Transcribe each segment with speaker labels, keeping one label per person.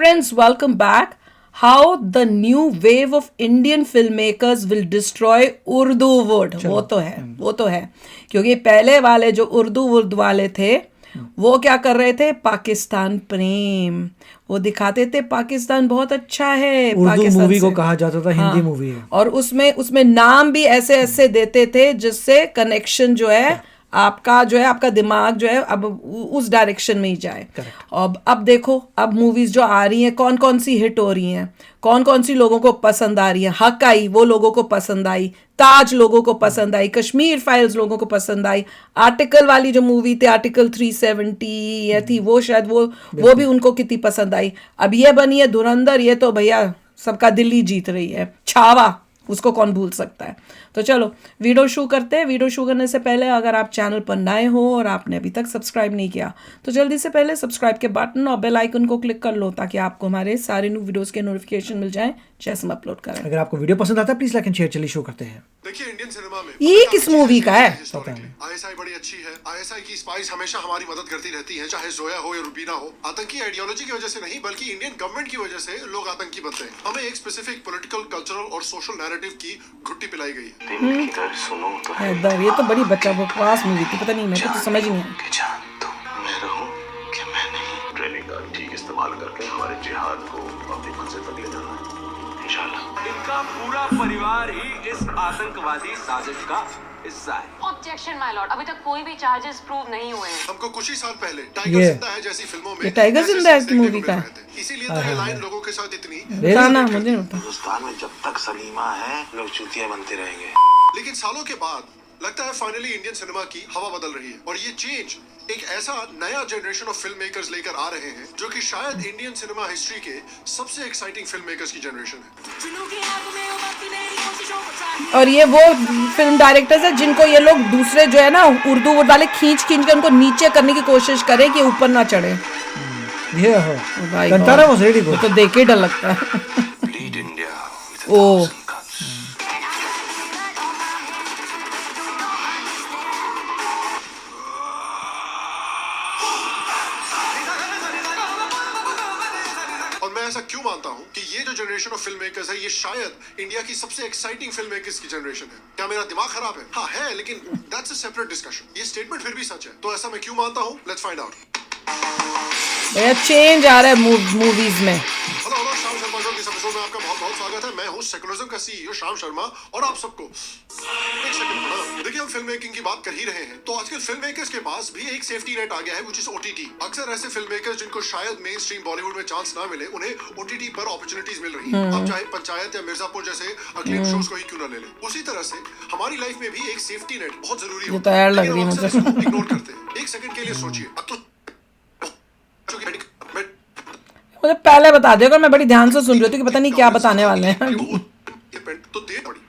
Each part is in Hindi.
Speaker 1: friends, welcome back. How the new wave of Indian filmmakers will destroy Urdu word. वो तो है क्योंकि पहले वाले जो उर्दू वर्ड वाले थे वो क्या कर रहे थे, पाकिस्तान प्रेम, वो दिखाते थे पाकिस्तान बहुत अच्छा है,
Speaker 2: उर्दू मूवी को कहा जाता था हिंदी मूवी है,
Speaker 1: और उसमें नाम भी ऐसे ऐसे देते थे जिससे कनेक्शन जो है आपका दिमाग जो है अब उस डायरेक्शन में ही जाए. अब देखो, अब मूवीज जो आ रही हैं कौन कौन सी हिट हो रही हैं, कौन कौन सी लोगों को पसंद आ रही है. हक आई, वो लोगों को पसंद आई. ताज लोगों को पसंद आई. कश्मीर फाइल्स लोगों को पसंद आई. आर्टिकल वाली जो मूवी थी, आर्टिकल 370 या थी, वो शायद वो भी उनको कितनी पसंद आई. अब ये बनी है धुरंधर, ये तो भैया सबका दिल ही जीत रही है. छावा, उसको कौन भूल सकता है. तो चलो वीडियो शुरू करते हैं. वीडियो शुरू करने से पहले अगर आप चैनल पर नए हो और आपने अभी तक सब्सक्राइब नहीं किया तो जल्दी से पहले सब्सक्राइब के बटन और बेल आइकन को क्लिक कर लो ताकि आपको हमारे सारे न्यू वीडियोस के नोटिफिकेशन मिल जाएं जैसे हम अपलोड करें.
Speaker 2: अगर आपको वीडियो पसंद आता है प्लीज लाइक एंड शेयर. चलिए शुरू करते हैं.
Speaker 3: देखिए, इंडियन सिनेमा में
Speaker 1: ये किस मूवी का है?
Speaker 3: आईएसआई बड़ी अच्छी है. आईएसआई की स्पाइस हमेशा हमारी मदद करती रहती है, चाहे जोया हो या रुबीना हो. आतंकी आइडियोलॉजी की वजह से नहीं बल्कि इंडियन गवर्नमेंट की वजह से लोग आतंकी बनते हैं. हमें एक स्पेसिफिक पॉलिटिकल, कल्चरल और सोशल नैरेटिव की घुट्टी पिलाई गई है.
Speaker 1: ये तो बड़ी बच्चा बकवास मूवी थी, पता नहीं, मेरे को तो समझ नहीं आई.
Speaker 3: ट्रेनिंग का ठीक इस्तेमाल करके हमारे जिहाद को अपनी मंजिल तक ले जाना है इंशाल्लाह.
Speaker 4: इनका पूरा परिवार ही इस आतंकवादी साजिश का हिस्सा है.
Speaker 5: ऑब्जेक्शन माय लॉर्ड, अभी तक कोई भी चार्जेस प्रूव नहीं हुए हैं.
Speaker 3: हमको कुछ ही साल पहले टाइगर जिंदा है जैसी फिल्मों में
Speaker 1: ये टाइगर जिंदा है की मूवी का है.
Speaker 3: इसीलिए तो ये लाइन लोगों के साथ इतनी
Speaker 1: ना मुझे नहीं पता.
Speaker 6: हिंदुस्तान में जब तक सलीमा है लोग चूतिया बनते रहेंगे.
Speaker 3: लेकिन सालों के बाद लगता है फाइनली इंडियन सिनेमा की हवा बदल रही है. और ये चेंज एक ऐसा नया जनरेशन ऑफ फिल्म मेकर्स लेकर आ रहे हैं जो कि शायद इंडियन सिनेमा हिस्ट्री के सबसे एक्साइटिंग फिल्म मेकर्स की जनरेशन है.
Speaker 1: और ये वो फिल्म डायरेक्टर्स है जिनको ये लोग दूसरे जो है ना उर्दू वाले खींच के उनको नीचे करने की कोशिश करें कि ऊपर ना चढ़े.
Speaker 2: ये हो कंतारा वाज रेडी
Speaker 1: तो देख के डर लगता है.
Speaker 6: लीड इंडिया
Speaker 1: ओ
Speaker 3: ऐसा क्यों मानता हूं कि ये जो जनरेशन ऑफ फिल्म मेकर्स है ये शायद इंडिया की सबसे एक्साइटिंग फिल्म मेकर्स की जनरेशन है. क्या मेरा दिमाग खराब है? हाँ है, लेकिन दैट्स अ सेपरेट डिस्कशन. ये स्टेटमेंट फिर भी सच है. तो ऐसा मैं क्यों मानता हूं? Let's find out.
Speaker 1: भैया चेंज आ रहा है मूवीज में.
Speaker 3: हेलो शाम शर्मा शो के एपिसोड में आपका बहुत बहुत स्वागत है. मैं हूं सेकुलरिज्म का सीईओ शाम शर्मा और आप सबको एक सेकंड. देखिए, हम फिल्म मेकिंग की बात कर ही रहे हैं तो आजकल फिल्म मेकर्स के पास भी एक सेफ्टी नेट आ गया है व्हिच इज ओटीटी. अक्सर ऐसे फिल्म मेकर्स जिनको शायद मेन स्ट्रीम बॉलीवुड में चांस ना मिले उन्हें ओटीटी पर अपॉर्चुनिटीज मिल रही हैं. अब चाहे पंचायत या मिर्जापुर जैसे अगले शोज को ही क्यों ना ले लें. उसी तरह से हमारी लाइफ में भी एक सेफ्टी नेट बहुत जरूरी
Speaker 1: ये तो यार लग रही है मुझे.
Speaker 3: इग्नोर करते हैं. एक सेकंड के लिए सोचिए. अब तो
Speaker 1: मुझे पहले बता दिया, मैं बड़ी ध्यान से सुन रही थी कि पता नहीं क्या बताने वाले हैं.
Speaker 3: तो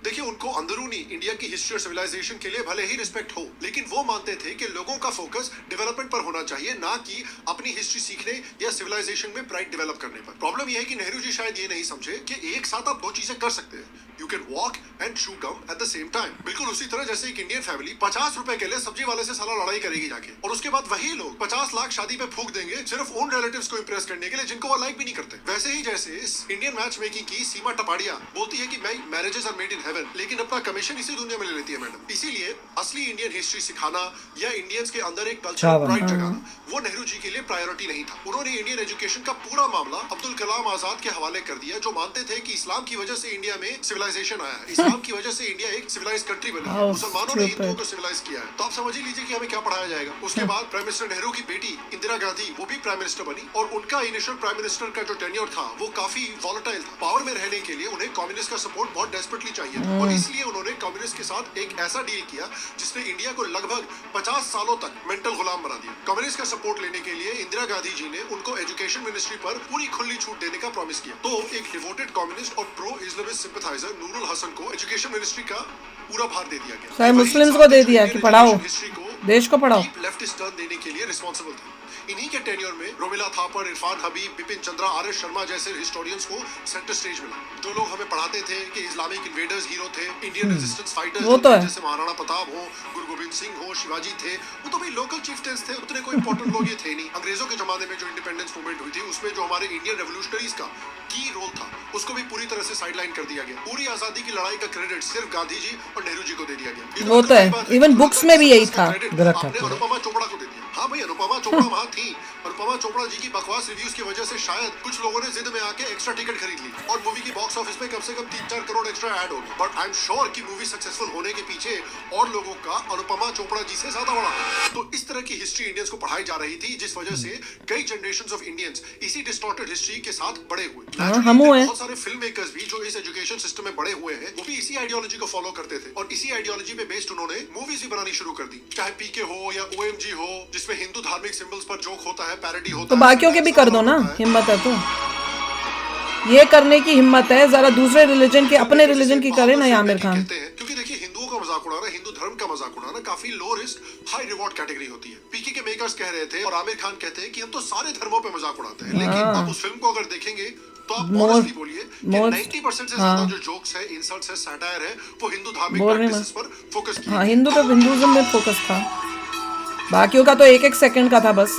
Speaker 3: देखिए, उनको अंदरूनी इंडिया की हिस्ट्री और सिविलाइजेशन के लिए भले ही रिस्पेक्ट हो, लेकिन वो मानते थे कि लोगों का फोकस डेवलपमेंट पर होना चाहिए, ना कि अपनी हिस्ट्री सीखने या सिविलाइजेशन में प्राइड डेवलप करने पर. प्रॉब्लम यह है कि नेहरू जी शायद ये नहीं समझे कि एक साथ आप दो चीजें कर सकते हैं. यू कैन वॉक एंड चू गम एट द सेम टाइम. बिल्कुल उसी तरह जैसे एक इंडियन फैमिली 50 रुपए के लिए सब्जी वाले से साला लड़ाई करेगी जाके, और उसके बाद वही लोग 50 लाख शादी पे फूक देंगे सिर्फ उन रिलेटिव्स को इंप्रेस करने के लिए जिनको वो लाइक भी नहीं करते. वैसे ही जैसे इस इंडियन मैच मेकिंग की सीमा टपाड़िया बोलती है कि marriages are made in heaven, लेकिन अपना कमीशन इसी दुनिया में ले लेती है मैडम. इसीलिए असली इंडियन हिस्ट्री सिखाना या इंडियंस के अंदर एक कल्चरल प्राइड जगाना वो नेहरू जी के लिए प्रायोरिटी नहीं था. उन्होंने इंडियन एजुकेशन का पूरा मामला अब्दुल कलाम आजाद के हवाले कर दिया, जो मानते थे कि इस्लाम की वजह से इंडिया में सिविलाइजेशन आया है. इस्लाम की वजह से इंडिया एक सिविलाइज कंट्री बनी है. मुसलमानों ने हिंदुओं को सिविलाइज किया है. तो आप समझ ही लीजिए कि हमें क्या पढ़ाया जाएगा. उसके बाद प्राइम मिनिस्टर नेहरू की बेटी इंदिरा गांधी वो भी प्राइम मिनिस्टर बनी, और उनका इनिशियल प्राइम मिनिस्टर का जो टेन्योर था वो काफी वॉलेटाइल था. पावर में रहने के लिए उन्हें कम्युनिस्ट का सपोर्ट बहुत डेस्परेटली चाहिए, और इसलिए उन्होंने कम्युनिस्ट के साथ एक ऐसा डील किया जिसने इंडिया को लगभग 50 सालों तक मेंटल गुलाम बना दिया. कम्युनिस्ट का सपोर्ट लेने के लिए इंदिरा गांधी जी ने उनको एजुकेशन मिनिस्ट्री पर पूरी खुली छूट देने का प्रॉमिस किया. तो एक डिवोटेड कम्युनिस्ट और pro Islamist sympathiser Nurul Hasan को एजुकेशन मिनिस्ट्री का पूरा भार दे दिया गया.
Speaker 1: मुस्लिम्स को दे दिया कि पढ़ाओ.
Speaker 3: हिस्ट्री को
Speaker 1: देश को पढ़ाओ।
Speaker 3: लेफ्टिस्ट टर्न देने के लिए रिस्पॉन्सिबल थे। इन्हीं के टेन्योर में रोमिला थापर, इरफान हबीब, बिपिन चंद्रा, आर.एस. शर्मा जैसे हिस्टोरियंस को सेंटर स्टेज मिला। जो लोग हमें पढ़ाते थे कि इस्लामिक इन्वेडर्स हीरो थे, इंडियन रेजिस्टेंस फाइटर्स
Speaker 1: वो तो है।
Speaker 3: जैसे महाराणा प्रताप हो, गुरु गोविंद सिंह हो, शिवाजी थे, वो तो भाई लोकल चीफ्टेंस थे, उतने कोई इंपॉर्टेंट लोग ये थे नहीं। अंग्रेजों के जमाने में जो इंडिपेंडेंस मूवमेंट हुई थी उसमें जो हमारे इंडियन रेवोल्यूशनरीज का की रोल था उसको भी पूरी तरह से साइडलाइन कर दिया गया। पूरी आजादी की लड़ाई का क्रेडिट सिर्फ गांधी जी और नेहरू जी को दे दिया गया।
Speaker 1: वो तो है, इवन बुक्स में भी यही था।
Speaker 2: गलत था।
Speaker 3: आपने अनुपमा चोपड़ा को दे दिया। हाँ भाई, अनुपमा चोपड़ा वहाँ थी। अनुपमा चोपड़ा जी की बकवास रिव्यूज की वजह से शायद कुछ लोगों ने जिद में आके एक्स्ट्रा टिकट खरीद ली और मूवी की बॉक्स ऑफिस में कम से कम 3-4 करोड़ एक्स्ट्रा ऐड हो गए। बट आई एम श्योर कि मूवी सक्सेसफुल होने के पीछे और लोगों का अनुपमा चोपड़ा जी से ज्यादा बड़ा है। तो इस तरह की हिस्ट्री इंडियंस को पढ़ाई जा रही थी जिस वजह से कई जनरेशंस ऑफ इंडियंस इसी डिस्टॉर्टेड हिस्ट्री के साथ बड़े हुए।
Speaker 1: हम हैं।
Speaker 3: बहुत सारे फिल्म मेकर्स भी जो इस एजुकेशन सिस्टम में बड़े हुए हैं वो भी इसी आइडियोलॉजी को फॉलो करते थे और इसी आइडियोलॉजी पे बेस्ड उन्होंने मूवीज भी बनानी शुरू कर दी। चाहे पीके हो या ओएमजी हो जिसमें हिंदू धार्मिक सिंबल्स पर जोक होता है, पैरोडी होता
Speaker 1: तो
Speaker 3: है।
Speaker 1: बाकियों के भी कर दो ना, हिम्मत है तो। ये करने की हिम्मत है, जरा दूसरे रिलीजन की, अपने रिलीजन की करे ना आमिर खान।
Speaker 3: क्योंकि देखिए, हिंदुओं का मजाक उड़ाना, हिंदू धर्म का मजाक उड़ाना काफी low risk high reward category होती है। पीके के मेकर्स कह रहे थे और आमिर खान कहते हैं कि हम तो सारे धर्मों पे मजाक उड़ाते हैं, लेकिन आप उस फिल्म को अगर देखेंगे तो आप ऑनेस्टली बोलिए कि 90% से ज्यादा जो जोक्स है, इंसल्ट्स है, सैटायर है, वो हिंदू धार्मिक प्रैक्टिसेस पर फोकस किया।
Speaker 1: हाँ, हिंदू पे हिंदुइज्म में फोकस था, बाकियों का तो एक सेकंड का था बस।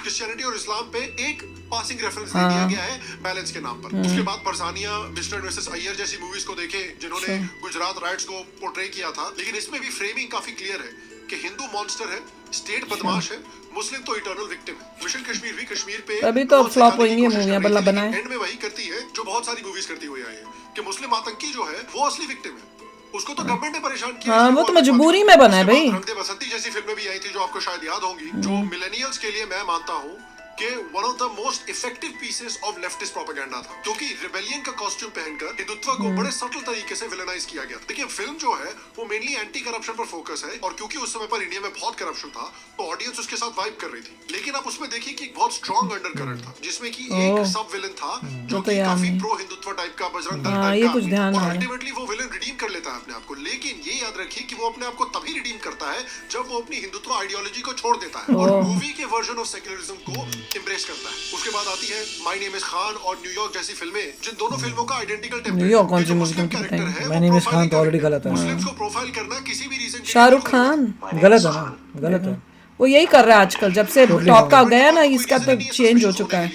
Speaker 3: क्रिश्चियनिटी और इस्लाम पे एक पासिंग रेफरेंस दे दिया गया है बैलेंस के नाम पर। उसके बाद परसानिया, मिस्टर एंड मिसेस अय्यर जैसी मूवीज को देखें जिन्होंने गुजरात राइट्स को पोर्ट्रे किया था, लेकिन इसमें भी फ्रेमिंग काफी क्लियर है कि हिंदू मॉन्स्टर है, स्टेट बदमाश है, मुस्लिम तो इटर्नल विक्टिम है। मिशन कश्मीर भी कश्मीर पे
Speaker 1: अभी तो फ्लॉप हुई है मूवियां, बल्ला बनाए।
Speaker 3: एंड में वही करती है जो बहुत सारी मूवीज करती हुई आई है कि मुस्लिम आतंकी जो है वो असली विक्टिम है, उसको तो गवर्नमेंट ने परेशान किया।
Speaker 1: हाँ, वो तो मजबूरी में बना है भाई।
Speaker 3: रंग दे बसंती जैसी फिल्में भी आई थी जो आपको शायद याद होंगी, जो मिलेनियल्स के लिए मैं मानता हूँ कि one of the most effective pieces of leftist propaganda था, क्योंकि रिबेलियन का कॉस्ट्यूम पहनकर हिंदुत्व को बड़े सटल तरीके से विलेनाइज किया गया। देखिए, फिल्म जो है वो मेनली एंटी करप्शन पर फोकस है और क्योंकि उस समय पर इंडिया में बहुत करप्शन था तो ऑडियंस उसके साथ वाइब कर रही थी। लेकिन आप उसमें देखिए कि एक बहुत स्ट्रॉन्ग अंडरकरंट था जिसमें कि एक सब विलेन था जो कि काफी प्रो हिंदुत्व टाइप का, बजरंग दल टाइप का, और अल्टीमेटली वो विलेन रिडीम कर लेता है अपने आप को। लेकिन ये याद रखिए कि वो अपने आप को तभी रिडीम करता है जब वो अपनी हिंदुत्व आइडियोलॉजी को छोड़ देता है और मूवी के वर्जन ऑफ सेक्युलरिज्म को एम्ब्रेस करता है। उसके बाद आती है माय नेम इज खान और न्यूयॉर्क जैसी फिल्में, जिन दोनों फिल्मों का आइडेंटिकल
Speaker 1: न्यूयॉर्क कौन सी
Speaker 3: मुस्लिम कैरेक्टर है,
Speaker 2: माय नेम इज खान तो ऑलरेडी गलत है।
Speaker 3: मुस्लिम्स को प्रोफाइल करना किसी भी रीजन के लिए
Speaker 1: शाहरुख खान
Speaker 2: गलत है ना, गलत है।
Speaker 1: वो यही कर रहा है आजकल, जब से टॉप का गया ना, इसका तो चेंज हो चुका है।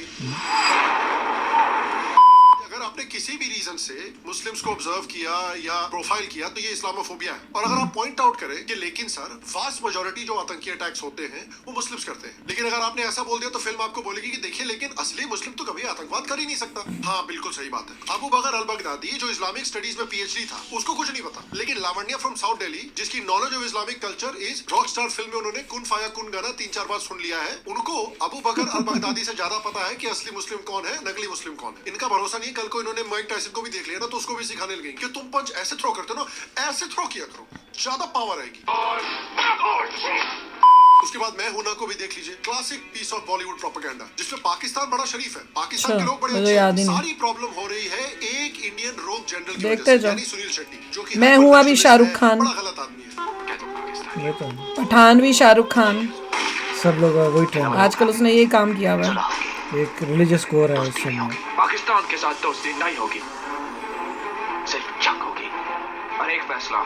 Speaker 3: अगर आपने किसी भी रीजन से मुस्लिम्स को ऑब्जर्व किया या प्रोफाइल किया तो ये इस्लामोफोबिया है। और अगर आप पॉइंट आउट करें कि लेकिन सर वास्ट मेजॉरिटी जो आतंकी अटैक्स होते हैं वो मुस्लिम्स करते हैं, लेकिन अगर आपने ऐसा बोल दिया तो फिल्म आपको बोलेगी कि देखिए लेकिन असली मुस्लिम तो कभी आतंकवाद कर ही नहीं सकता। हाँ, बिल्कुल सही बात है। अबू बकर अल बगदादी जो इस्लामिक स्टडीज में पीएचडी था, उसको कुछ नहीं पता, लेकिन लावण्या फ्रॉम साउथ दिल्ली जिसकी knowledge of Islamic culture is rock star film में उन्होंने कुन फाया कुन गाना 3-4 बार सुन लिया है, उनको अबू बकर अल बगदादी से ज्यादा पता है कि असली मुस्लिम कौन है, नकली मुस्लिम कौन है। इनका भरोसा नहीं, कल को इन्होंने माइक टायसन को भी देख लिया ना तो उसको भी सिखाने लगे कि तुम पंच ऐसे थ्रो करते हो ना, ऐसे थ्रो किया करो, ज्यादा पावर आएगी। उसके बाद मैं हूं ना को भी देख लीजिए, classic piece of Bollywood propaganda जिसमें पाकिस्तान बड़ा शरीफ है, पाकिस्तान के लोग बड़े अच्छे हैं। सारी प्रॉब्लम हो रही है एक इंडियन रोग जनरल की वजह से, यानी सुनील शेट्टी, जो कि
Speaker 1: मैं हूं अभी शाहरुख खान,
Speaker 3: बड़ा गलत आदमी है।
Speaker 1: पठान भी शाहरुख खान,
Speaker 2: सब लोग वही ट्रेंड।
Speaker 1: आजकल उसने यही काम किया हुआ है।
Speaker 2: एक रिलीजियस कोर है उस फिल्म में।
Speaker 4: पाकिस्तान के साथ दोस्ती नहीं होगी, सिर्फ जंग होगी और एक फैसला,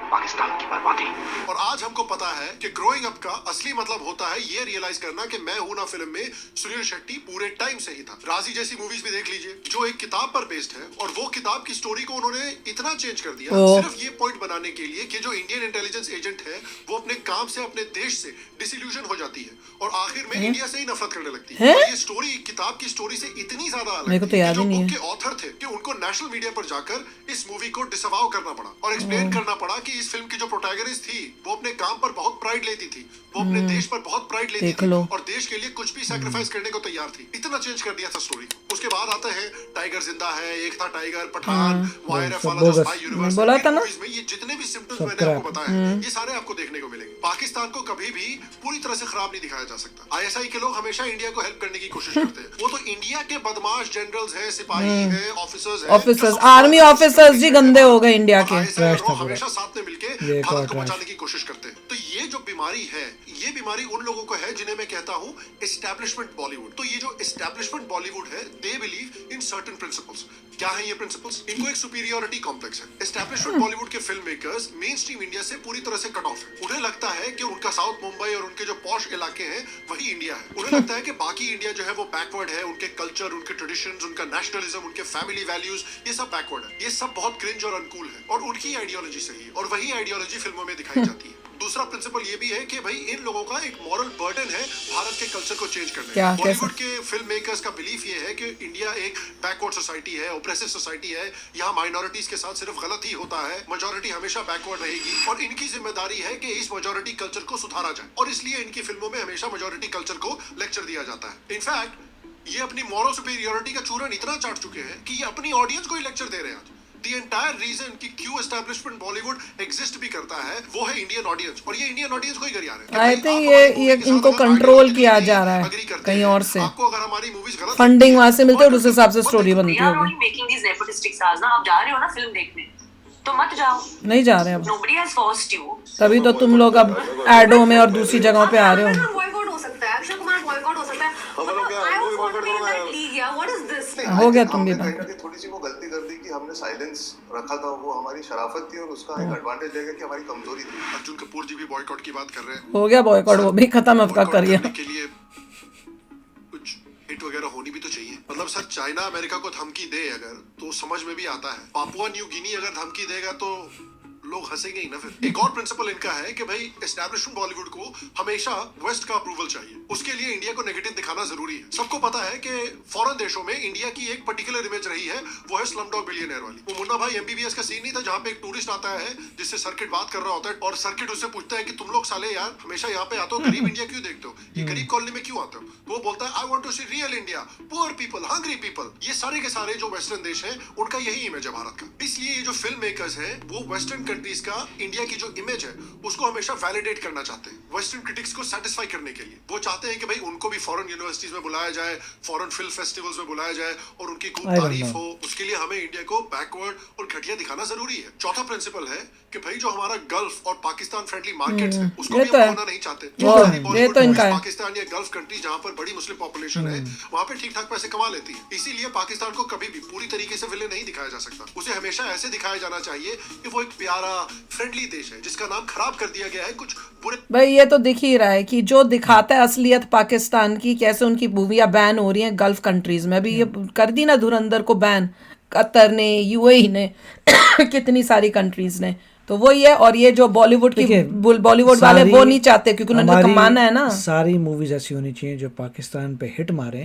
Speaker 4: पाकिस्तान की बर्बादी।
Speaker 3: और आज हमको पता है कि ग्रोइंग अप का असली मतलब होता है ये रियलाइज करना कि मैं हूं ना फिल्म में सुनील शेट्टी पूरे टाइम से ही था। राजी जैसी मूवीज भी देख लीजिए जो एक किताब पर बेस्ड है और वो किताब की स्टोरी को उन्होंने इतना चेंज कर दिया सिर्फ ये पॉइंट बनाने के लिए कि जो इंडियन इंटेलिजेंस एजेंट है वो अपने काम से, अपने देश से डिसिल्यूजन हो जाती है और आखिर में इंडिया से ही नफरत करने लगती है। और ये स्टोरी किताब की स्टोरी से इतनी ज्यादा अलग है कि जो बुक के ऑथर थे कि उनको नेशनल मीडिया पर जाकर इस मूवी को डिसअवाउ करना पड़ा और एक्सप्लेन करना पड़ा कि इस फिल्म की जो प्रोटैगनिस्ट थी वो अपने काम पर बहुत प्राइड लेती थी, वो अपने देश पर बहुत प्राइड लेती थी और देश के लिए कुछ भी सैक्रिफाइस करने को तैयार थी। इतना चेंज कर दिया था स्टोरी। उसके बाद आते हैं टाइगर जिंदा है, एक था टाइगर, पठान, वायरफ वाला जो स्पाई यूनिवर्स,
Speaker 1: बोला था ना,
Speaker 3: में ये जितने भी सिम्पटम्स मैंने आपको बताए हैं ये सारे आपको देखने को मिलेंगे। पाकिस्तान को कभी भी पूरी तरह से खराब नहीं दिखाया जा सकता। आईएसआई के लोग हमेशा इंडिया को हेल्प करने की कोशिश करते हैं, वो तो इंडिया के बदमाश जनरल्स हैं, सिपाही हैं, ऑफिसर्स,
Speaker 1: आर्मी ऑफिसर्स जी गंदे हो गए इंडिया के।
Speaker 3: हमेशा साथ में मिलके
Speaker 2: ये एक और
Speaker 3: भारत को
Speaker 2: trash।
Speaker 3: बचाने की कोशिश करते हैं। तो ये जो बीमारी है, ये बीमारी उन लोगों को है जिन्हें मैं कहता हूँ एस्टैब्लिशमेंट बॉलीवुड। तो ये जो एस्टैब्लिशमेंट बॉलीवुड है, they believe in certain principles. क्या है ये प्रिंसिपल्स? इनको एक सुपीरियोरिटी कॉम्प्लेक्स है। एस्टैब्लिशमेंट बॉलीवुड के film makers main stream India से पूरी तरह से कट ऑफ है। उन्हें लगता है कि उनका साउथ मुंबई और उनके जो पॉश इलाके हैं वही इंडिया है। उन्हें लगता है कि बाकी इंडिया जो है वो बैकवर्ड है, उनके कल्चर, उनके ट्रेडिशंस, उनका नेशनलिज्म, उनके फैमिली वैल्यूज, ये सब बैकवर्ड है। ये सब बहुत क्रिंज और अनकूल है और उनकी आइडियोलॉजी सही है और वही आइडियोलॉजी फिल्मों में दिखाई जाती है। दूसरा प्रिंसिपल ये भी है कि भाई इन लोगों का एक मॉरल बर्डन है भारत के कल्चर को चेंज करने
Speaker 1: क्या,
Speaker 3: में।
Speaker 1: कैसे?
Speaker 3: बॉलीवुड के फिल्म मेकर्स का बिलीफ ये है कि इंडिया एक बैकवर्ड सोसाइटी है, ऑप्रेसिव सोसाइटी है, यहाँ माइनॉरिटीज के साथ सिर्फ गलत ही होता है, मेजॉरिटी हमेशा बैकवर्ड रहेगी और इनकी जिम्मेदारी है कि इस मेजॉरिटी कल्चर को सुधारा जाए और इसलिए इनकी फिल्मों में हमेशा मेजॉरिटी कल्चर को लेक्चर दिया जाता है। इनफैक्ट ये अपनी मॉरल सुपीरियोरिटी का चूरन इतना चाट चुके हैं कि ये अपनी ऑडियंस को ही लेक्चर दे रहे हैं। The entire reason कि क्यों एस्टैब्लिशमेंट बॉलीवुड एग्जिस्ट भी करता है वो है इंडियन ऑडियंस और ये इंडियन ऑडियंस को ही करिया रहे हैं।
Speaker 1: आई थिंक ये इनको कंट्रोल किया जा रहा है कहीं और से।
Speaker 3: आपको अगर हमारी मूवीज गलत
Speaker 1: फंडिंग वहां से मिलते है और उस हिसाब से स्टोरी बनती
Speaker 5: We are
Speaker 1: होगी।
Speaker 5: only making these nepotistic stars ना। आप जा रहे हो ना फिल्म देखने, तो मत जाओ।
Speaker 1: नहीं जा रहे अब,
Speaker 5: Nobody has forced you।
Speaker 1: तभी तो तुम लोग अब एडो में और दूसरी जगहों पे आ रहे हो।
Speaker 5: बॉयकॉट हो सकता है, अक्षय कुमार बॉयकॉट हो सकता है। I was already in that league, yeah, what is this?
Speaker 1: हो गया तुम भी
Speaker 7: हमने कहीं ना कहीं थोड़ी सी वो गलती कर दी कि हमने साइलेंस रखा था, वो हमारी शराफत थी और उसका एक एडवांटेज लेगा कि हमारी कमजोरी थी।
Speaker 3: अर्जुन कपूर जी भी बॉयकॉट की बात कर रहे हैं।
Speaker 1: हो गया बॉयकॉट, वो भी खत्म आपका
Speaker 3: बॉयकॉट
Speaker 1: करियर।
Speaker 3: करने के लिए कुछ हिट वगैरह होनी भी तो चाहिए। मतलब सर चाइना अमेरिका को धमकी दे अगर तो समझ में भी आता है, पापुआ न्यू गिनी अगर धमकी देगा तो लोग हंसेंगे ही ना फिर। एक और प्रिंसिपल इनका है कि भाई एस्टैब्लिशमेंट बॉलीवुड को हमेशा वेस्ट का अप्रूवल चाहिए, उसके लिए इंडिया को नेगेटिव दिखाना जरूरी है। सबको पता है कि फॉरेन देशों में इंडिया की एक पर्टिकुलर इमेज रही है, वो है स्लमडॉग बिलियनियर वाली। वो मुन्ना भाई एमबीबीएस का सीन नहीं था जहाँ पे एक टूरिस्ट आता है जिससे सर्किट बात कर रहा होता है और सर्किट उससे पूछता है कि तुम लोग साले यार हमेशा यहाँ पे आते हो, गरीब इंडिया क्यों देखते हो, ये गरीब कॉलोनी में क्यों आते हो? तो वो बोलता है I want to see real India, poor people, hungry people. ये सारे के सारे जो वेस्टर्न देश हैं उनका यही इमेज है भारत का। इसलिए ये जो फिल्म मेकर्स हैं वो वेस्टर्न कंट्रीज का इंडिया की जो इमेज है उसको हमेशा वैलिडेट करना चाहते हैं, वेस्टर्न क्रिटिक्स को सेटिस्फाई करने के लिए। वो चाहते हैं कि भाई उनको भी फॉरेन यूनिवर्सिटीज में बुलाया जाए, फॉरेन फिल्म फेस्टिवल्स में बुलाया जाए और उनकी खूब तारीफ हो। उसके लिए हमें इंडिया को बैकवर्ड और घटिया दिखाना जरूरी है। चौथा प्रिंसिपल है कि भाई जो हमारा गल्फ और पाकिस्तान फ्रेंडली मार्केट्स है उसको भी हम खोना नहीं चाहते।
Speaker 1: ये तो इनका है।
Speaker 3: पाकिस्तान या गल्फ कंट्री जहाँ पर बड़ी मुस्लिम पॉपुलेशन है वहाँ पे ठीक ठाक पैसे कमा लेती है, इसीलिए पाकिस्तान को कभी भी पूरी तरीके से विलेन नहीं दिखाया जा सकता। उसे हमेशा ऐसे दिखाया जाना चाहिए कि वो एक प्यारा फ्रेंडली देश है जिसका नाम खराब कर दिया गया है कुछ बुरे।
Speaker 1: भाई ये तो दिख ही रहा है कि जो दिखाता है असलियत पाकिस्तान की, कैसे उनकी मूवियाँ बैन हो रही हैं गल्फ कंट्रीज में। अभी ये कर दी ना धुरंधर को बैन, कतर ने, यूएई ने कितनी सारी कंट्रीज ने। तो वही है। और ये जो बॉलीवुड की बॉलीवुड वाले वो नहीं चाहते क्योंकि उन्होंने कमाना है ना।
Speaker 2: सारी मूवीज ऐसी होनी चाहिए जो पाकिस्तान पे हिट मारे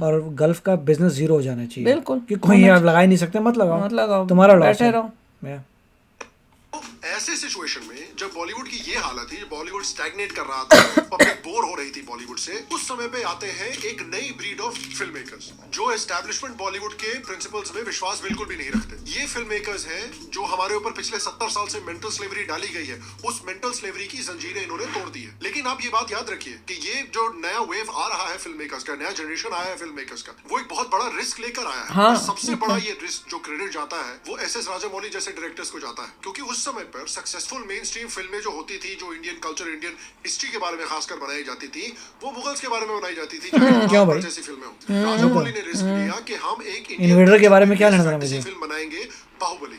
Speaker 2: और गल्फ का बिजनेस जीरो हो जाना चाहिए।
Speaker 1: बिल्कुल।
Speaker 2: कि कोई आप लगा ही नहीं सकते, मत लगाओ, तुम्हारा लॉस
Speaker 1: बैठे
Speaker 2: है।
Speaker 1: रहो।
Speaker 3: ऐसे सिचुएशन में जब बॉलीवुड की ये हालत थी, बॉलीवुड स्टैग्नेट कर रहा था, पब्लिक बोर हो रही थी बॉलीवुड से, उस समय पे आते हैं एक नई ब्रीड ऑफ फिल्म मेकर्स जो एस्टैब्लिशमेंट बॉलीवुड के प्रिंसिपल्स में विश्वास बिल्कुल भी नहीं रखते। ये फिल्म मेकर्स हैं जो हमारे ऊपर पिछले 70 साल से मेंटल स्लेवरी डाली गई है, उस मेंटल स्लेवरी की जंजीरें इन्होंने तोड़ दी है। लेकिन आप ये बात याद रखिए कि ये जो नया वेव आ रहा है फिल्म मेकर्स का, नया जनरेशन आया है फिल्म मेकर्स का, वो एक बहुत बड़ा रिस्क लेकर आया है।
Speaker 1: हाँ,
Speaker 3: और सबसे बड़ा ये रिस्क जो क्रेडिट जाता है वो एस.एस. राजामौली जैसे डायरेक्टर्स को जाता है, क्योंकि उस समय पर सक्सेसफुल मेन स्ट्रीम फिल्में जो होती थी, जो इंडियन कल्चर, इंडियन हिस्ट्री के बारे में खासकर बनाई जाती थी, वो मुगल्स के बारे में बनाई जाती थी।
Speaker 2: क्यों भाई?
Speaker 3: जैसी फिल्में होती, राजामौली ने रिस्क लिया कि हम एक
Speaker 2: इन्वेडर के बारे में क्या लेना था मुझे?
Speaker 3: फिल्म बनाएंगे, बाहुबली।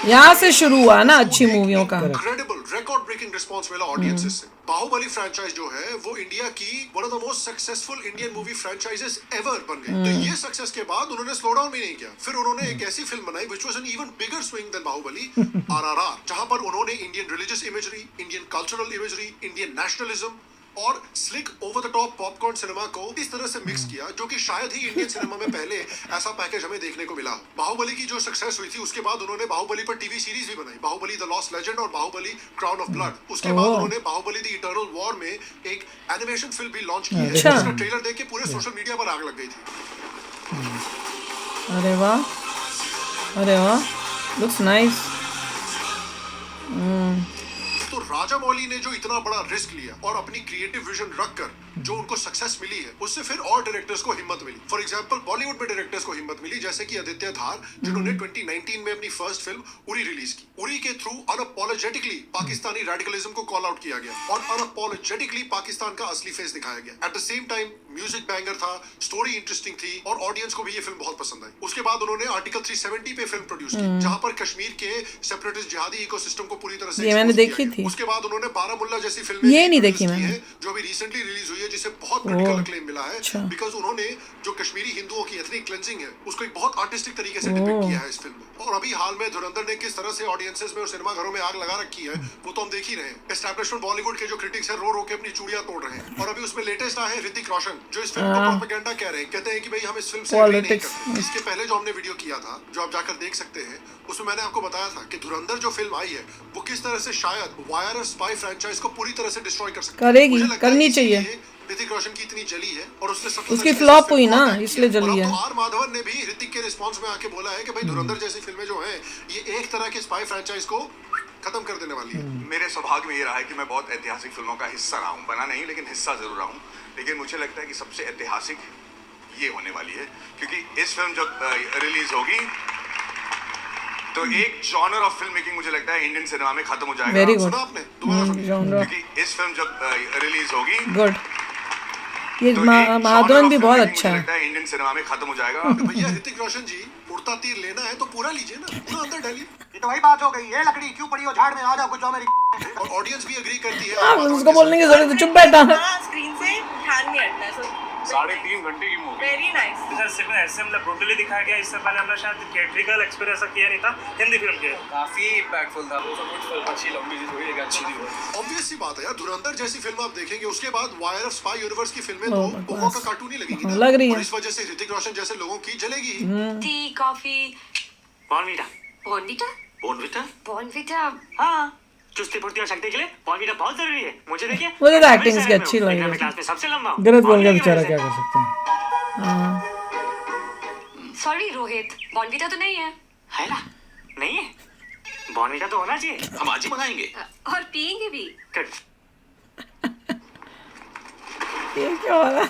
Speaker 1: यहाँ से शुरू हुआ ना अच्छी मूवियों का।
Speaker 3: इनक्रेडिबल रिकॉर्ड ब्रेकिंग रिस्पांस मिला ऑडियंसेस से। बाहुबली फ्रैंचाइज जो है वो इंडिया की one of the most successful Indian movie franchises ever बन गई। तो ये सक्सेस के बाद उन्होंने स्लो डाउन भी नहीं किया। फिर उन्होंने एक ऐसी फिल्म बनाई which was an even bigger swing than Baahubali, RRR, जहां पर उन्होंने Indian religious imagery, Indian cultural imagery, Indian nationalism और slick over the top popcorn cinema को इस तरह से मिक्स किया जो कि शायद ही इंडियन सिनेमा में पहले ऐसा पैकेज हमें देखने को मिला। बाहुबली की जो सक्सेस हुई थी उसके बाद उन्होंने बाहुबली पर टीवी सीरीज भी बनाई, बाहुबली द लॉस्ट लेजेंड और बाहुबली क्राउन ऑफ ब्लड। उसके बाद उन्होंने बाहुबली द इटर्नल वॉर में एक एनिमेशन फिल्म भी लॉन्च की है जिसका ट्रेलर देख के पूरे सोशल मीडिया पर आग लग गई थी।
Speaker 1: अरे वाह, अरे वाह, लुक्स नाइस।
Speaker 3: तो राजामौली ने जो इतना बड़ा रिस्क लिया और अपनी क्रिएटिव विजन रखकर जो उनको सक्सेस मिली है उससे फिर और डायरेक्टर्स को हिम्मत मिली। फॉर एग्जांपल बॉलीवुड में डायरेक्टर्स को हिम्मत मिली, जैसे कि आदित्य धार, जिन्होंने 2019 में अपनी फर्स्ट फिल्म उरी रिलीज की। उरी के थ्रू अनअपॉलोजेटिकली पाकिस्तानी रेडिकलिज्म को कॉल आउट किया गया और अनअपॉलोजेटिकली पाकिस्तान का असली फेस दिखाया गया। At the same time music banger था, स्टोरी इंटरेस्टिंग थी और ऑडियंस को भी ये फिल्म बहुत पसंद आई। उसके बाद उन्होंने आर्टिकल 370 पे फिल्म प्रोड्यूस की, जहां पर कश्मीर के सेपरेटिस्ट जिहादी इकोसिस्टम को पूरी तरह से
Speaker 1: ये मैंने
Speaker 3: expose
Speaker 1: देखी
Speaker 3: किया गया।
Speaker 1: थी।
Speaker 3: उसके बाद उन्होंने बारामुल्ला जैसी फिल्में
Speaker 1: ये
Speaker 3: भी
Speaker 1: नहीं
Speaker 3: produce
Speaker 1: देखी
Speaker 3: की
Speaker 1: मैंने।
Speaker 3: है, जो अभी रिसेंटली रिलीज हुई है, जिसे बहुत क्रिटिकल अक्लेम मिला है बिकॉज उन्होंने जो कश्मीरी हिंदुओं की एथनिक क्लेंजिंग है उसको एक बहुत आर्टिस्टिक तरीके से डिपिक्ट किया है इस फिल्म में। और अभी हाल में धुरंधर ने किस तरह से ऑडियंसेस में और सिनेमा घरों में आग लगा रखी है वो तो हम देख ही रहे हैं। एस्टैब्लिशमेंट बॉलीवुड के जो क्रिटिक्स हैं रो रो के अपनी चूड़ियां तोड़ रहे हैं। और अभी उसमें लेटेस्ट आए हैं ऋतिक रोशन, जो इस फिल्म को प्रोपेगेंडा कह रहे हैं, कहते हैं कि भाई हम इस फिल्म से agree नहीं करते। इसके पहले जो हमने वीडियो किया था, जो आप जाकर देख सकते हैं, उसमें मैंने आपको बताया था कि धुरंधर जो फिल्म आई है वो किस तरह से शायद वायर और स्पाई फ्रेंचाइज को पूरी तरह से डिस्ट्रॉय कर सकती है।
Speaker 1: करेगी,
Speaker 3: मुझे लगता है
Speaker 1: करनी
Speaker 3: इसीलिए
Speaker 1: चाहिए।
Speaker 3: ऋतिक रोशन की इतनी जली है और उसने सबसे
Speaker 1: उसकी फ्लॉप हुई ना, इसलिए जली है।
Speaker 3: आर माधवन ने भी ऋतिक के रिस्पांस में आके बोला है कि भाई धुरंधर जैसी फिल्में जो हैं ये एक तरह के स्पाई फ्रेंचाइज को खत्म कर देने वाली है।
Speaker 8: मेरे सौभाग्य में ये रहा है कि मैं बहुत ऐतिहासिक फिल्मों का हिस्सा रहा हूँ, बना नहीं लेकिन हिस्सा जरूर रहा हूँ। लेकिन मुझे लगता है कि सबसे ऐतिहासिक ये होने वाली है, क्योंकि इस फिल्म जब रिलीज होगी तो एक जॉनर ऑफ फिल्म मेकिंग मुझे लगता है इंडियन सिनेमा में खत्म हो जाएगा।
Speaker 1: Very good.
Speaker 3: सुना आपने? दोबारा सुनिए।
Speaker 8: क्योंकि इस फिल्म जब रिलीज होगी
Speaker 1: गुड। ये
Speaker 8: तो
Speaker 1: महाधवन भी बहुत अच्छा
Speaker 8: मुझे
Speaker 1: है।
Speaker 8: लगता है इंडियन सिनेमा में खत्म हो जाएगा।
Speaker 3: तो भैया ऋतिक रोशन जी, उड़ता तीर लेना है तो पूरा लीजिए ना, पूरा अंदर डालिए।
Speaker 9: ये तो वही बात हो गई है, लकड़ी क्यों पड़ी हो झाड़ में, आ जाओ कुछ जाओ मेरी।
Speaker 3: और ऑडियंस भी एग्री करती है।
Speaker 1: हाँ, उसको बोलने की जरूरत है, चुप बैठा।
Speaker 5: स्क्रीन से ध्यान नहीं हटता है।
Speaker 4: 3.5 घंटे की मूवी।
Speaker 5: Very nice.
Speaker 10: ऐसे मतलब ब्रूटली दिखाया गया। इससे पहले हमने शायद थिएट्रिकल एक्सपीरियंस ऐसा किया नहीं था हिंदी फिल्म के।
Speaker 4: काफी इम्पैक्टफुल था। अच्छी लंबी सी थोड़ी, लेकिन अच्छी थी वो।
Speaker 3: ऑब्वियस सी बात है यार, धुरंधर जैसी फिल्म आप देखेंगे, उसके बाद वायर ऑफ स्पाई यूनिवर्स की फिल्में तो बहुत का कार्टून ही लगेगी ना।
Speaker 1: लग रही है।
Speaker 3: और इस वजह से ऋतिक रोशन जैसे लोगों की जलेगी।
Speaker 5: Tea, coffee,
Speaker 10: Bournvita.
Speaker 5: Bournvita,
Speaker 10: Bournvita?
Speaker 5: Bournvita.
Speaker 10: हाँ, चुस्ती फुर्ती और शक्ति के लिए बॉर्नवीटा बहुत जरूरी है। मुझे देखिए,
Speaker 1: मुझे तो एक्टिंग इसकी अच्छी लगी है।
Speaker 10: क्लास में सबसे लंबा हूँ।
Speaker 2: गलत बोल गया बेचारा, क्या कर सकते हैं।
Speaker 5: सॉरी रोहित, बॉर्नवीटा तो नहीं है।
Speaker 10: है ना? नहीं है? बॉर्नवीटा तो होना चाहिए।
Speaker 4: हम आज ही मंगाएंगे।
Speaker 5: और पियेंगे भी।
Speaker 10: Good.
Speaker 1: ये क्या हो रहा है?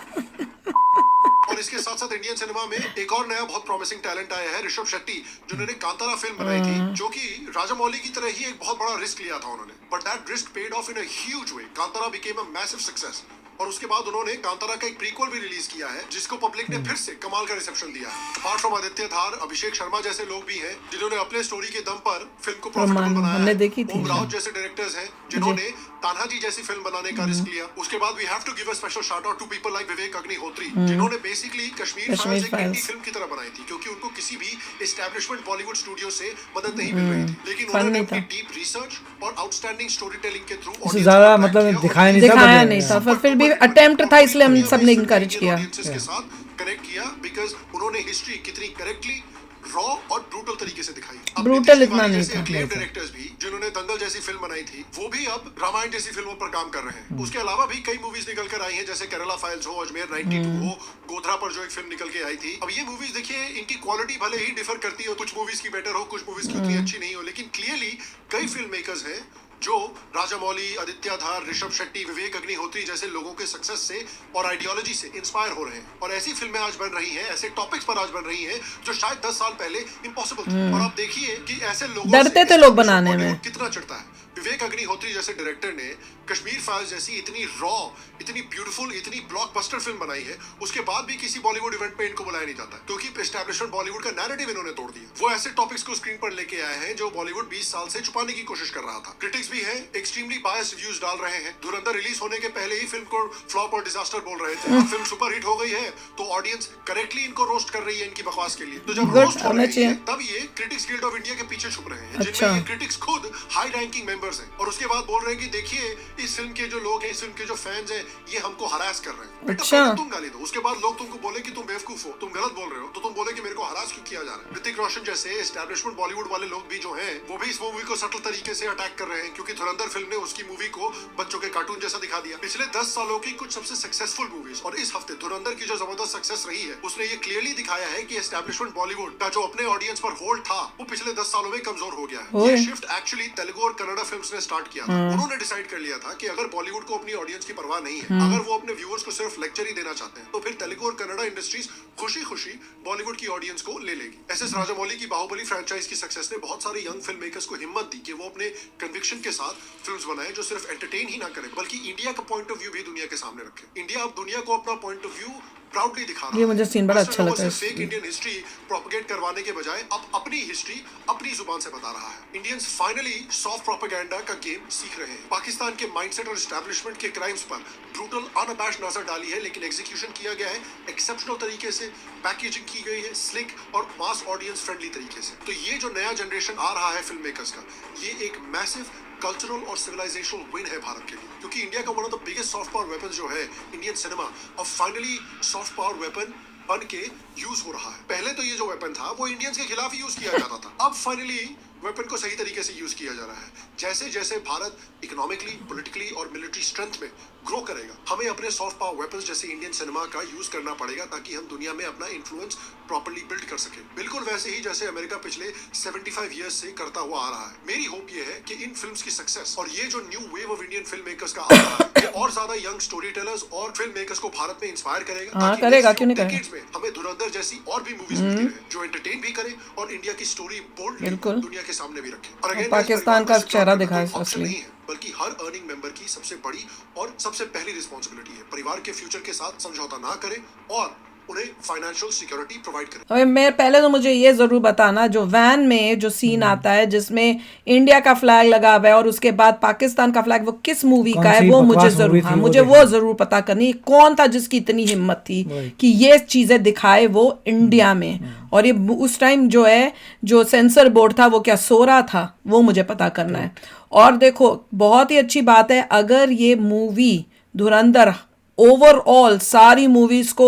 Speaker 3: और इसके साथ साथ इंडियन सिनेमा में एक और नया बहुत प्रॉमिसिंग टैलेंट आया है, ऋषभ शेट्टी, जिन्होंने कांतारा फिल्म बनाई थी, जो कि राजामौली की तरह ही एक बहुत बड़ा रिस्क लिया था उन्होंने, but that risk paid of in a huge way. Kantara became a massive success. और उसके बाद उन्होंने कांतारा का एक प्रीक्वल भी रिलीज किया है, जिसको पब्लिक ने फिर से कमाल का रिसेप्शन दिया है। अपार्ट फ्रॉम आदित्य धार, अभिषेक शर्मा जैसे लोग भी हैं जिन्होंने अपने स्टोरी के दम पर फिल्म को प्रॉफिटेबल बनाया
Speaker 1: हमने
Speaker 3: है।
Speaker 1: देखी थी।
Speaker 3: ओम राव जैसे डायरेक्टर्स हैं जिन्होंने तान्हाजी जैसी फिल्म बनाने का रिस्क लिया। उसके बाद we have to give a special shout out to people like Vivek Agnihotri, जिन्होंने बेसिकली कश्मीर फाइल्स एक इंडी फिल्म की तरह बनाई थी, क्योंकि उनको किसी भी एस्टैब्लिशमेंट बॉलीवुड स्टूडियो से मदद नहीं मिल रही थी। लेकिन उन्होंने अपनी डीप रिसर्च और आउटस्टैंडिंग स्टोरी टेलिंग के थ्रू
Speaker 2: ज्यादा मतलब दिखाया नहीं
Speaker 1: था, पर फिर भी अटेम्प्ट था, इसलिए हम सबने इनकरेज किया।
Speaker 3: के साथ कनेक्ट किया, बिकॉज़ उन्होंने हिस्ट्री कितनी करेक्टली, रॉ और ब्रूटल तरीके से दिखाई।
Speaker 1: ब्रूटल इतना नहीं था।
Speaker 3: डायरेक्टर्स भी जिन्होंने दंगल जैसी फिल्म बनाई थी, वो भी अब रामायण जैसी फिल्मों पर काम कर रहे हैं। उसके अलावा भी कई मूवीज निकल कर आई हैं, जैसे केरला फाइल्स हो, अजमेर 92 हो, गोधरा पर जो एक फिल्म निकल के आई थी। अब ये मूवीज देखिए, इनकी क्वालिटी भले ही डिफर करती हो, कुछ मूवीज की बेटर हो, कुछ मूवीज की उतनी अच्छी नहीं हो, लेकिन क्लियरली कई फिल्म मेकर्स हैं जो राजामौली, आदित्य धार, ऋषभ शेट्टी, विवेक अग्निहोत्री जैसे लोगों के सक्सेस से और आइडियोलॉजी से इंस्पायर हो रहे हैं। और ऐसी फिल्में आज बन रही हैं, ऐसे टॉपिक्स पर आज बन रही हैं जो शायद 10 साल पहले इम्पॉसिबल थी। और आप देखिए कि ऐसे लोगों
Speaker 1: डरते थे लोग बनाने में।
Speaker 3: कितना चढ़ता है। विवेक अग्निहोत्री जैसे डायरेक्टर ने कश्मीर फाइल्स जैसी इतनी रॉ, इतनी ब्यूटीफुल, इतनी ब्लॉकबस्टर फिल्म बनाई है, उसके बाद भी किसी बॉलीवुड इवेंट पे इनको बुलाया नहीं जाता, क्योंकि एस्टैब्लिशमेंट बॉलीवुड का नैरेटिव इन्होंने तोड़ दिया। वो ऐसे टॉपिक्स को स्क्रीन पर लेके आए हैं जो बॉलीवुड 20 साल से छुपाने की कोशिश कर रहा था। क्रिटिक्स भी हैं, एक्सट्रीमली बायस्ड रिव्यूज डाल रहे हैं। धुरंधर रिलीज होने के पहले ही फिल्म को फ्लॉप और डिजास्टर बोल रहे थे। अब फिल्म सुपरहिट हो गई है तो ऑडियंस करेक्टली इनको रोस्ट कर रही है इनकी बकवास के लिए। तो जब रोस्ट हो रही है तब ये क्रिटिक्स गिल्ड ऑफ इंडिया के पीछे छुप रहे हैं, जिनमें ये क्रिटिक्स खुद हाई रैंकिंग मेंबर्स हैं। और उसके बाद बोल रहे हैं कि देखिए इस फिल्म के जो लोग हैं, इस फिल्म के जो फैंस हैं, ये हमको हरास कर रहे हैं। बेटा पहले तुम गाली दो, उसके बाद लोग तुमको बोले कि तुम बेवकूफ हो, तुम गलत बोल रहे हो, तो तुम बोले कि मेरे को हरास क्यों किया जा रहा है। ऋतिक रोशन जैसे एस्टैब्लिशमेंट बॉलीवुड वाले लोग भी जो हैं, वो भी इस मूवी को सटल तरीके से अटैक कर रहे हैं, क्योंकि धुरंधर फिल्म ने उसकी मूवी को बच्चों के कार्टून जैसा दिखा दिया। पिछले 10 सालों की कुछ सबसे सक्सेसफुल मूवीज और इस हफ्ते धुरंधर की जो जबरदस्त सक्सेस रही है, उसने ये क्लियरली दिखाया है कि एस्टैब्लिशमेंट बॉलीवुड का जो अपने ऑडियंस पर होल्ड था, वो पिछले 10 सालों में कमजोर हो गया है। ये शिफ्ट एक्चुअली तेलुगु और कन्नड़ा फिल्म्स ने स्टार्ट किया था, उन्होंने डिसाइड कर लिया था कि अगर बॉलीवुड को अपनी ऑडियंस की परवाह नहीं है, अगर वो अपने व्यूअर्स को सिर्फ लेक्चर ही देना चाहते हैं, तो फिर तेलुगु और कन्नड़ा इंडस्ट्रीज खुशी खुशी बॉलीवुड की ऑडियंस को ले लेगी। एसएस राजामौली की बाहुबली फ्रेंचाइज की सक्सेस ने बहुत सारे यंग फिल्म मेकर्स को हिम्मत दी कि वो अपने कन्विक्शन के साथ फिल्म्स बनाए जो सिर्फ एंटरटेन ही ना करें बल्कि इंडिया का पॉइंट ऑफ व्यू भी दुनिया के सामने रखे। इंडिया अब दुनिया को अपना पॉइंट ऑफ व्यू प्राउडली दिखा रहा है।
Speaker 1: ये मुझे सीन बड़ा अच्छा लगा।
Speaker 3: फेक इंडियन हिस्ट्री प्रोपेगेट करवाने के बजाय अब अपनी हिस्ट्री अपनी जुबान से बता रहा है। इंडियंस फाइनली सॉफ्ट प्रोपेगेंडा का गेम सीख रहे हैं। पाकिस्तान के माइंडसेट और एस्टैब्लिशमेंट के क्राइम्स पर ब्रूटल अनअबैश्ड नजर डाली है, लेकिन एग्जीक्यूशन किया गया है एक्सेप्शनल तरीके से, पैकेजिंग की गई है स्लिक और मास ऑडियंस फ्रेंडली तरीके से। तो ये जो नया जनरेशन आ रहा है फिल्म मेकर्स का, ये एक मैसिव कल्चरल और सिविलाइजेशनल विन है भारत के लिए, क्योंकि इंडिया का one of the biggest soft power weapon जो है इंडियन सिनेमा, अब फाइनली सॉफ्ट पावर वेपन बन के यूज हो रहा है। पहले तो ये जो वेपन था वो इंडियंस के खिलाफ ही यूज किया जाता था, अब फाइनली वेपन को सही तरीके से यूज किया जा रहा है। जैसे जैसे भारत इकोनॉमिकली, पॉलिटिकली और मिलिट्री स्ट्रेंथ में ग्रो करेगा, हमें अपने सॉफ्ट पावर वेपन्स जैसे इंडियन सिनेमा का यूज करना पड़ेगा ताकि हम दुनिया में अपना इन्फ्लुएंस प्रॉपर्ली बिल्ड कर सके। बिल्कुल वैसे ही जैसे अमेरिका पिछले 75 ईयर्स से करता हुआ आ रहा है। मेरी होप ये है कि इन फिल्म्स की सक्सेस और ये जो new wave of Indian film makers का आ रहा है, ये और ज्यादा यंग स्टोरी टेलर्स और फिल्म मेकर्स को भारत में इंस्पायर करेगा।
Speaker 1: हाँ, करेगा, क्यों नहीं करेगा।
Speaker 3: में हमें धुरंधर जैसी और भी मूवीज मिलती रहे जो एंटरटेन भी करे और इंडिया की स्टोरी बोल्डली दुनिया के सामने भी रखे। और अगेन
Speaker 1: पाकिस्तान का चेहरा दिखाए असली,
Speaker 3: बल्कि हर अर्निंग मेंबर की सबसे बड़ी और सबसे पहली रिस्पॉन्सिबिलिटी है परिवार के फ्यूचर के साथ समझौता ना करें और उन्हें फाइनेंशियल सिक्योरिटी प्रोवाइड करें।
Speaker 1: अबे मैं पहले तो मुझे ये जरूर बताना, जो वैन में जो सीन आता है जिसमें इंडिया का फ्लैग लगा हुआ है और उसके बाद पाकिस्तान का फ्लैग, वो किस मूवी का है वो मुझे जरूर, हाँ मुझे वो जरूर पता करनी, कौन था जिसकी इतनी हिम्मत थी कि ये चीजें दिखाए वो इंडिया में। और ये उस टाइम जो है जो सेंसर बोर्ड था वो क्या सो रहा था, वो मुझे पता करना है। और देखो बहुत ही अच्छी बात है, अगर ये मूवी धुरंधर ओवरऑल सारी मूवीज को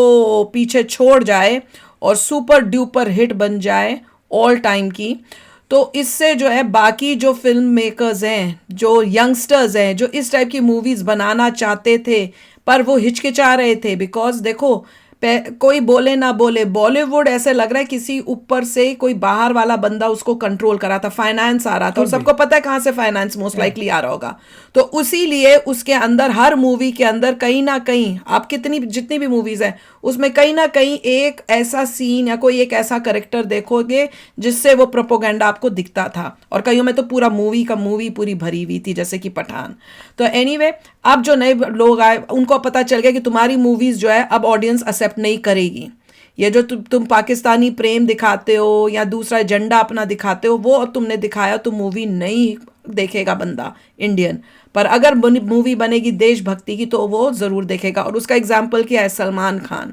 Speaker 1: पीछे छोड़ जाए और सुपर ड्यूपर हिट बन जाए ऑल टाइम की, तो इससे जो है बाकी जो फिल्म मेकर्स हैं, जो यंगस्टर्स हैं, जो इस टाइप की मूवीज बनाना चाहते थे पर वो हिचकिचा रहे थे, बिकॉज देखो कोई बोले ना बोले बॉलीवुड ऐसे लग रहा है किसी ऊपर से कोई बाहर वाला बंदा उसको कंट्रोल कर रहा था, फाइनेंस आ रहा था और सबको पता है कहाँ से फाइनेंस मोस्ट लाइकली आ रहा होगा। तो उसी लिए उसके अंदर हर मूवी के अंदर कहीं ना कहीं आप जितनी भी मूवीज हैं उसमें कहीं ना कहीं एक ऐसा सीन या कोई एक ऐसा कैरेक्टर देखोगे जिससे वो प्रोपोगेंडा आपको दिखता था, और कईयों में तो पूरा मूवी पूरी भरी हुई थी जैसे कि पठान। तो एनीवे अब जो नए लोग आए उनको पता चल गया कि तुम्हारी मूवीज जो है अब ऑडियंस एक्सेप्ट नहीं करेगी। ये जो तुम पाकिस्तानी प्रेम दिखाते हो या दूसरा एजेंडा अपना दिखाते हो वो अब तुमने दिखाया तो मूवी नहीं देखेगा बंदा इंडियन, पर अगर मूवी बनेगी देशभक्ति की तो वो ज़रूर देखेगा। और उसका एग्जाम्पल क्या है, सलमान खान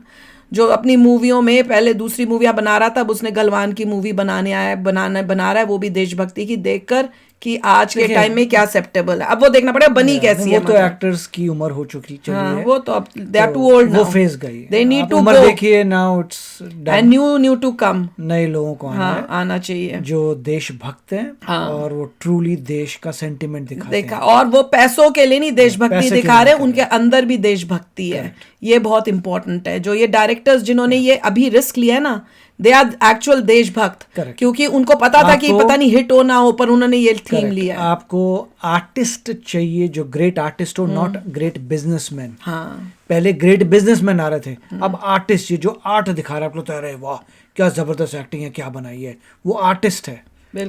Speaker 1: जो अपनी मूवियों में पहले दूसरी मूवियाँ बना रहा था, अब उसने गलवान की मूवी बना रहा है वो भी देशभक्ति की, देखकर कि आज के टाइम में क्या एक्सेप्टेबल है। अब वो देखना पड़ेगा बनी कैसी है।
Speaker 2: वो तो एक्टर्स की उम्र हो चुकी है,
Speaker 1: वो तो अब दे आर टू ओल्ड,
Speaker 2: वो फेज गई,
Speaker 1: दे नीड टू
Speaker 2: उम्र देखिए now it's
Speaker 1: end new to come,
Speaker 2: नए लोगों को
Speaker 1: आना चाहिए
Speaker 2: जो देशभक्त हैं और वो ट्रूली देश का सेंटिमेंट दिखाते हैं।
Speaker 1: और वो पैसों के लिए नहीं देशभक्ति दिखा रहे, उनके अंदर भी देशभक्ति है। ये बहुत इंपॉर्टेंट है। जो ये डायरेक्टर्स जिन्होंने ये अभी रिस्क लिया है ना, दे आर एक्चुअल देशभक्त, क्योंकि उनको पता था कि पता नहीं हिट हो ना हो, पर उन्होंने ये थीम लिया।
Speaker 2: आपको आर्टिस्ट चाहिए जो ग्रेट आर्टिस्ट हो, नॉट ग्रेट बिजनेसमैन। पहले ग्रेट बिजनेसमैन आ रहे थे, अब आर्टिस्ट चाहिए जो आर्ट दिखा रहा है। आप लोग तो अरे वाह क्या जबरदस्त एक्टिंग है, क्या बनाई है, वो आर्टिस्ट है।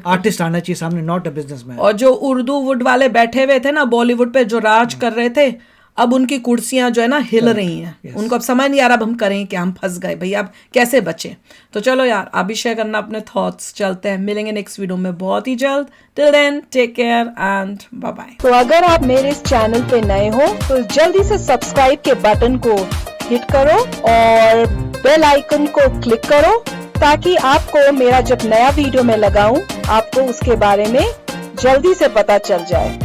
Speaker 2: आर्टिस्ट आना चाहिए सामने, नॉट अ बिजनेसमैन।
Speaker 1: और जो उर्दू वुड वाले बैठे हुए थे ना बॉलीवुड पे, जो राज कर रहे थे, अब उनकी कुर्सियां जो है ना हिल रही हैं। उनको अब समझ नहीं आ रहा अब हम करें क्या, हम फंस गए भैया, अब कैसे बचे। तो चलो यार आप भी शेयर करना अपने थॉट्स। चलते हैं, मिलेंगे नेक्स्ट वीडियो में बहुत ही जल्द। Till then take care and bye bye.
Speaker 11: तो अगर आप मेरे इस चैनल पे नए हो तो जल्दी से सब्सक्राइब के बटन को हिट करो और बेल आइकन को क्लिक करो, ताकि आपको मेरा जब नया वीडियो मैं लगाऊं आपको उसके बारे में जल्दी से पता चल जाए।